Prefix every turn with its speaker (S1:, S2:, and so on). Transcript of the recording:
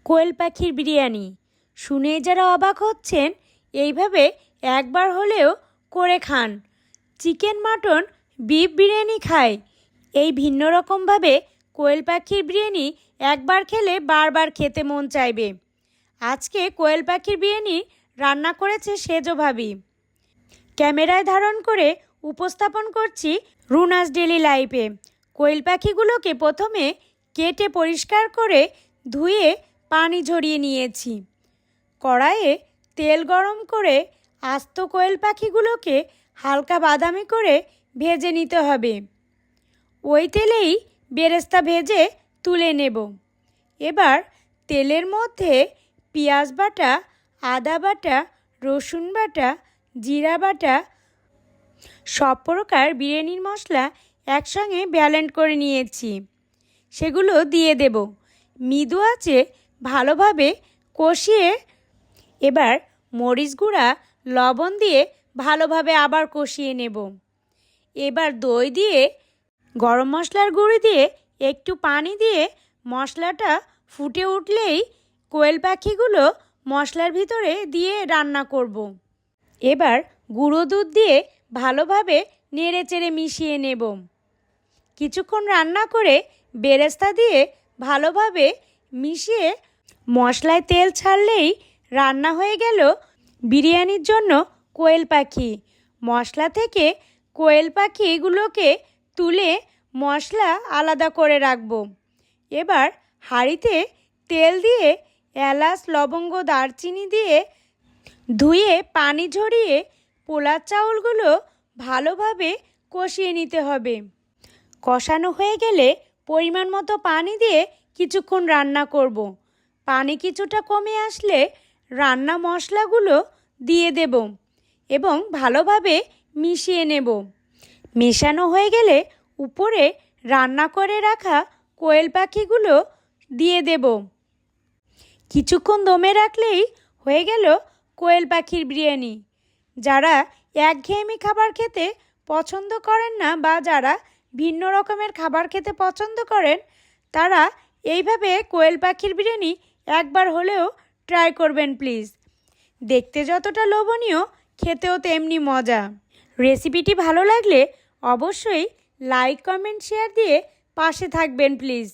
S1: কোয়েল পাখির বিরিয়ানি শুনে যারা অবাক হচ্ছেন, এইভাবে একবার হলেও করে খান। চিকেন, মাটন, বিফ বিরিয়ানি খায়, এই ভিন্ন রকমভাবে কোয়েল পাখির বিরিয়ানি একবার খেলে বারবার খেতে মন চাইবে। আজকে কোয়েল পাখির বিরিয়ানি রান্না করেছে সেজো ভাবি। ক্যামেরায় ধারণ করে উপস্থাপন করছি রুনাস ডেলি লাইফে। কোয়েল পাখিগুলোকে প্রথমে কেটে পরিষ্কার করে ধুয়ে পানি ঝরিয়ে নিয়েছি। কড়াইয়ে তেল গরম করে আস্ত কোয়েল পাখিগুলোকে হালকা বাদামি করে ভেজে নিতে হবে। ওই তেলেই বেরেস্তা ভেজে তুলে নেব। এবার তেলের মধ্যে পেঁয়াজ বাটা, আদা বাটা, রসুন বাটা, জিরা বাটা, সব প্রকার বিরিয়ানির মশলা একসঙ্গে ব্লেন্ড করে নিয়েছি, সেগুলো দিয়ে দেব। মৃদু আঁচে ভালোভাবে কষিয়ে এবার মরিচ গুঁড়া, লবণ দিয়ে ভালোভাবে আবার কষিয়ে নেব। এবার দই দিয়ে, গরম মশলার গুঁড়ি দিয়ে, একটু পানি দিয়ে মশলাটা ফুটে উঠলেই কোয়েল পাখিগুলো মশলার ভিতরে দিয়ে রান্না করব। এবার গুঁড়ো দুধ দিয়ে ভালোভাবে নেড়েচেড়ে মিশিয়ে নেব। কিছুক্ষণ রান্না করে বেরেস্তা দিয়ে ভালোভাবে মিশিয়ে মশলায় তেল ছাড়লেই রান্না হয়ে গেল বিরিয়ানির জন্য কোয়েল পাখি। মশলা থেকে কোয়েল পাখিগুলোকে তুলে মশলা আলাদা করে রাখব। এবার হাঁড়িতে তেল দিয়ে এলাচ, লবঙ্গ, দারচিনি দিয়ে ধুয়ে পানি ঝরিয়ে পোলার চাউলগুলো ভালোভাবে কষিয়ে নিতে হবে। কষানো হয়ে গেলে পরিমাণ মতো পানি দিয়ে কিছুক্ষণ রান্না করব। পানি কিছুটা কমে আসলে রান্না মশলাগুলো দিয়ে দেব এবং ভালোভাবে মিশিয়ে নেব। মেশানো হয়ে গেলে উপরে রান্না করে রাখা কোয়েল পাখিগুলো দিয়ে দেব। কিছুক্ষণ দমে রাখলেই হয়ে গেল কোয়েল পাখির বিরিয়ানি। যারা একঘেয়েমি খাবার খেতে পছন্দ করেন না বা যারা ভিন্ন রকমের খাবার খেতে পছন্দ করেন, তারা এইভাবে কোয়েল পাখির বিরিয়ানি একবার হলেও ট্রাই করবেন প্লিজ। দেখতে যতটা লোভনীয়, খেতেও তেমনি মজা। রেসিপিটি ভালো লাগলে অবশ্যই লাইক, কমেন্ট, শেয়ার দিয়ে পাশে থাকবেন প্লিজ।